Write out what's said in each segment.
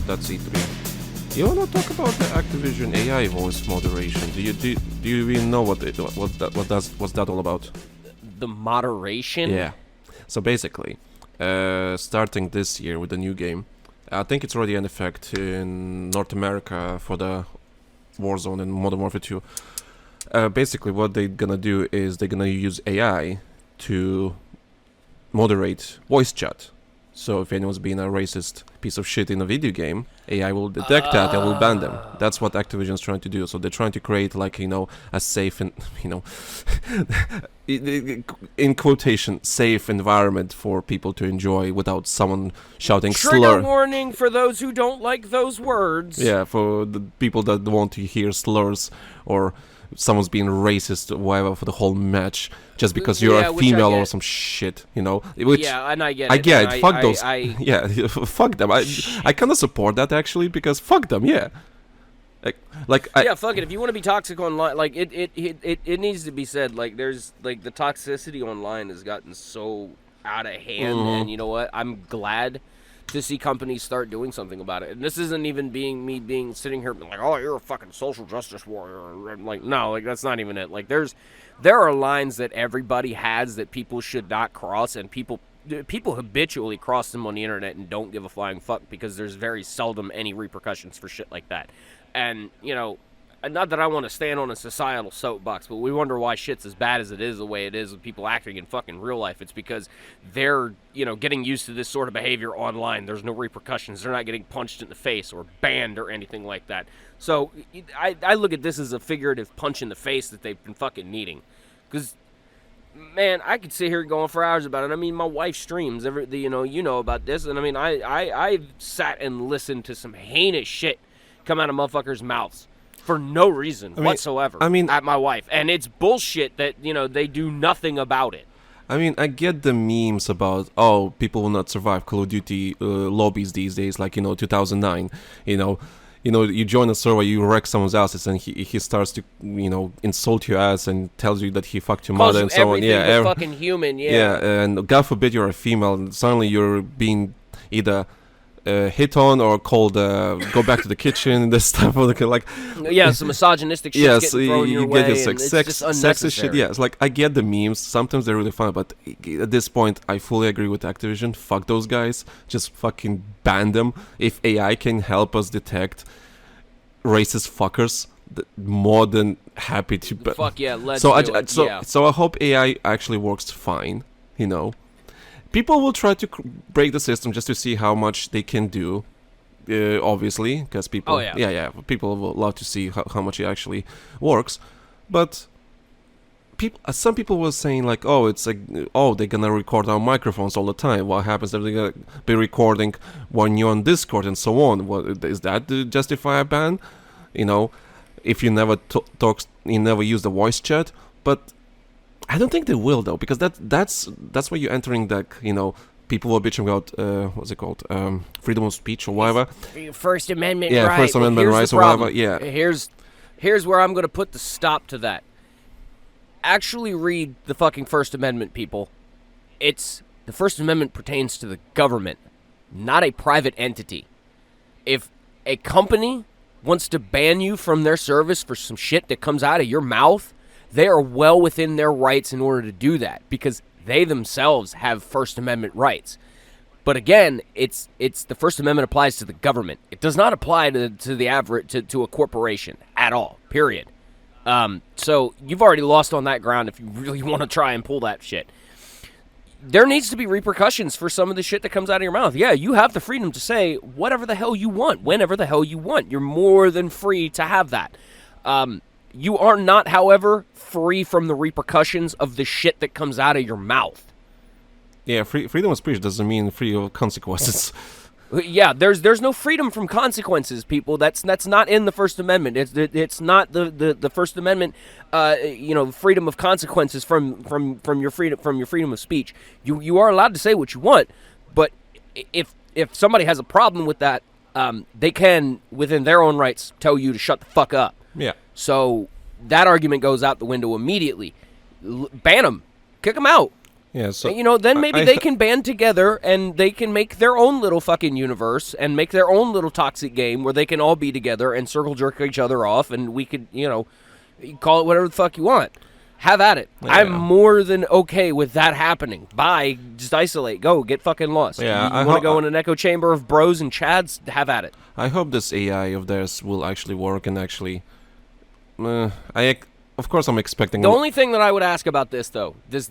that's E3. You wanna talk about the Activision AI voice moderation? Do you even know what's that all about? The moderation? Yeah. So basically, starting this year with the new game, I think it's already in effect in North America for the Warzone and Modern Warfare 2. Basically, what they're gonna do is they're gonna use AI to moderate voice chat. So if anyone's being a racist piece of shit in a video game, AI will detect that and will ban them. That's what Activision's trying to do. So they're trying to create, like, a safe and, in quotation, safe environment for people to enjoy without someone shouting Trigger slur. warning for those who don't like those words. Yeah, for the people that want to hear slurs or someone's being racist or whatever for the whole match just because you're a female or some shit, Which, yeah, and I get it. I get it. Fuck those. I yeah, fuck them. I kind of support that actually because fuck them. Yeah. Yeah, fuck it. If you want to be toxic online, like it needs to be said. Like there's like the toxicity online has gotten so out of hand, and you know what? I'm glad to see companies start doing something about it. And this isn't even me sitting here like, oh, you're a fucking social justice warrior. Like, no, like that's not even it. Like there are lines that everybody has that people should not cross, and people habitually cross them on the internet and don't give a flying fuck because there's very seldom any repercussions for shit like that. And, not that I want to stand on a societal soapbox, but we wonder why shit's as bad as it is the way it is with people acting in fucking real life. It's because they're, getting used to this sort of behavior online. There's no repercussions. They're not getting punched in the face or banned or anything like that. So I look at this as a figurative punch in the face that they've been fucking needing. Because, man, I could sit here going for hours about it. I mean, my wife streams. You know about this. And, I mean, I've sat and listened to some heinous shit come out of motherfuckers' mouths. For no reason whatsoever at my wife. And it's bullshit that, they do nothing about it. I mean, I get the memes about, people will not survive Call of Duty lobbies these days, like, 2009. You join a server, you wreck someone's asses, and he starts to, insult your ass and tells you that he fucked your mother and so on. Yeah, fucking human, yeah. Yeah, and God forbid you're a female, and suddenly you're being either hit on or called go back to the kitchen, this stuff like some misogynistic shit getting thrown your way, and it's just unnecessary. Sexist shit. Yeah, it's like I get the memes, sometimes they're really fun, but at this point I fully agree with Activision. Fuck those guys, just fucking ban them. If AI can help us racist fuckers, more than happy to. Fuck yeah, let's do it. So I hope AI actually works fine. People will try to break the system just to see how much they can do, obviously, because people, people will love to see how much it actually works. But some people were saying like, they're gonna record our microphones all the time. What happens if they're gonna be recording when you're on Discord and so on? Is that to justify a ban? If you never you never use the voice chat, but I don't think they will though, because that's where you're entering people were bitching about what's it called, freedom of speech or whatever. First Amendment, yeah, right. First Amendment rights or whatever. Yeah. Here's where I'm going to put the stop to that. Actually, read the fucking First Amendment, people. The First Amendment pertains to the government, not a private entity. If a company wants to ban you from their service for some shit that comes out of your mouth, they are well within their rights in order to do that because they themselves have First Amendment rights. But again, it's the First Amendment applies to the government. It does not apply to the average to a corporation at all. Period. So you've already lost on that ground if you really want to try and pull that shit. There needs to be repercussions for some of the shit that comes out of your mouth. Yeah, you have the freedom to say whatever the hell you want, whenever the hell you want. You're more than free to have that. You are not, however, free from the repercussions of the shit that comes out of your mouth. Yeah, freedom of speech doesn't mean free of consequences. Yeah, there's no freedom from consequences, people. That's not in the First Amendment. It's not the First Amendment. Freedom of consequences from your freedom of speech. You are allowed to say what you want, but if somebody has a problem with that, they can, within their own rights, tell you to shut the fuck up. Yeah. So that argument goes out the window immediately. Ban them. Kick them out. Yeah, so you know, then maybe they can band together and they can make their own little fucking universe and make their own little toxic game where they can all be together and circle jerk each other off, and we could, you know, call it whatever the fuck you want. Have at it. Yeah. I'm more than okay with that happening. Bye. Just isolate. Go. Get fucking lost. Yeah, you want to go in an echo chamber of bros and chads? Have at it. I hope this AI of theirs will actually work and actually... Of course, I'm expecting. The only thing that I would ask about this, though, this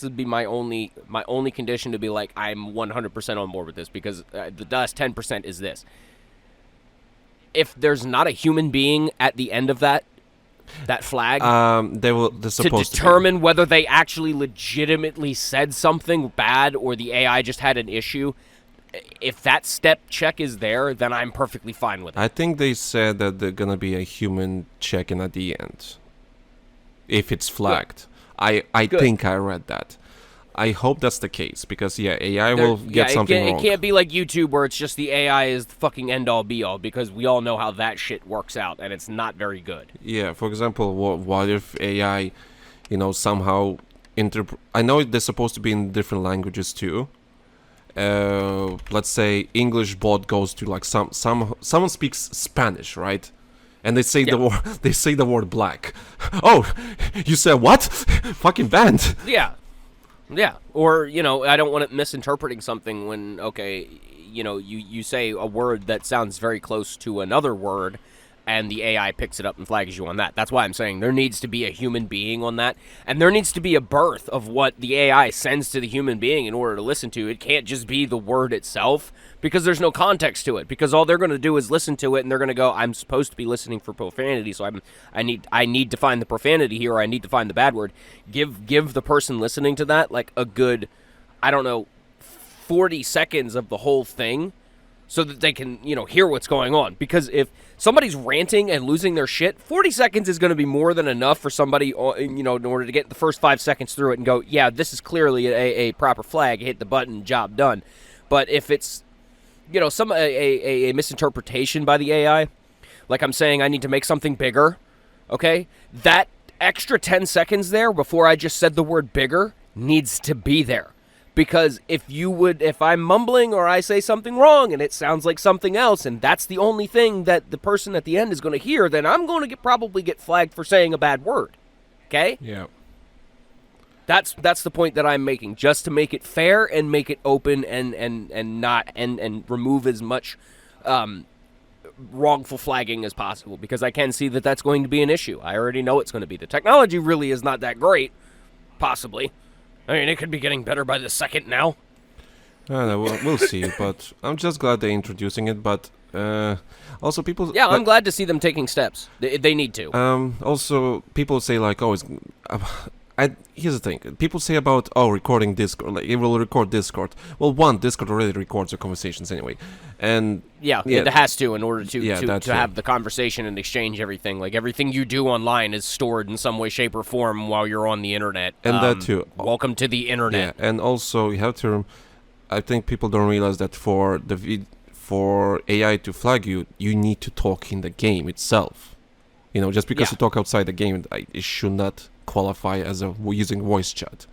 would be my only condition to be like, I'm 100% on board with this, because the last 10% is this: if there's not a human being at the end of that flag, they're supposed to determine whether they actually legitimately said something bad or the AI just had an issue. If that step check is there, then I'm perfectly fine with it. I think they said that there's gonna be a human check-in at the end. If it's flagged. Good. I think I read that. I hope that's the case, because, yeah, AI will get something wrong. It can't be like YouTube where it's just the AI is the fucking end-all, be-all, because we all know how that shit works out, and it's not very good. Yeah, for example, what if AI, you know, somehow... I know they're supposed to be in different languages, too. Let's say English bot goes to, like, someone speaks Spanish, right? And they say the word black. Oh, you said what? Fucking banned. Yeah. Or, you know, I don't want it misinterpreting something when, okay, you know, you say a word that sounds very close to another word, and the AI picks it up and flags you on that. That's why I'm saying there needs to be a human being on that, and there needs to be a birth of what the AI sends to the human being in order to listen to. It can't just be the word itself, because there's no context to it, because all they're going to do is listen to it, and they're going to go, I'm supposed to be listening for profanity, so I need to find the profanity here, or I need to find the bad word. Give the person listening to that, like, a good, I don't know, 40 seconds of the whole thing, so that they can, you know, hear what's going on. Because if somebody's ranting and losing their shit, 40 seconds is going to be more than enough for somebody, you know, in order to get the first 5 seconds through it and go, yeah, this is clearly a proper flag, hit the button, job done. But if it's, you know, a misinterpretation by the AI, like I'm saying I need to make something bigger, okay, that extra 10 seconds there before I just said the word bigger needs to be there. Because if I'm mumbling or I say something wrong and it sounds like something else, and that's the only thing that the person at the end is going to hear, then I'm going to probably get flagged for saying a bad word. Okay? Yeah. That's the point that I'm making, just to make it fair and make it open and remove as much wrongful flagging as possible, because I can see that that's going to be an issue. I already know it's going to be. The technology really is not that great, possibly. I mean, it could be getting better by the second now. I don't know, we'll see, but I'm just glad they're introducing it, but also people... Yeah, I'm glad to see them taking steps. They need to. Also, people say, like, oh, it's... here's the thing. People say about, oh, recording Discord, like, it will record Discord. Well, Discord already records your conversations anyway. And... Yeah, it has to in order to have the conversation and exchange everything. Like, everything you do online is stored in some way, shape, or form while you're on the internet. And that too. Welcome to the internet. Yeah, and also, you have to... I think people don't realize that for AI to flag you, you need to talk in the game itself. You know, just because you talk outside the game, it should not qualify as using voice chat.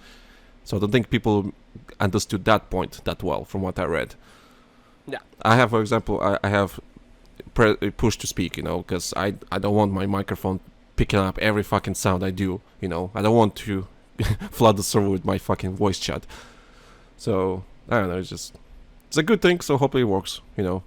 So I don't think people understood that point that well from what I read. Yeah. I have, for example, I have push to speak, you know, because I don't want my microphone picking up every fucking sound I do, you know. I don't want to flood the server with my fucking voice chat. So, I don't know, it's a good thing, so hopefully it works, you know.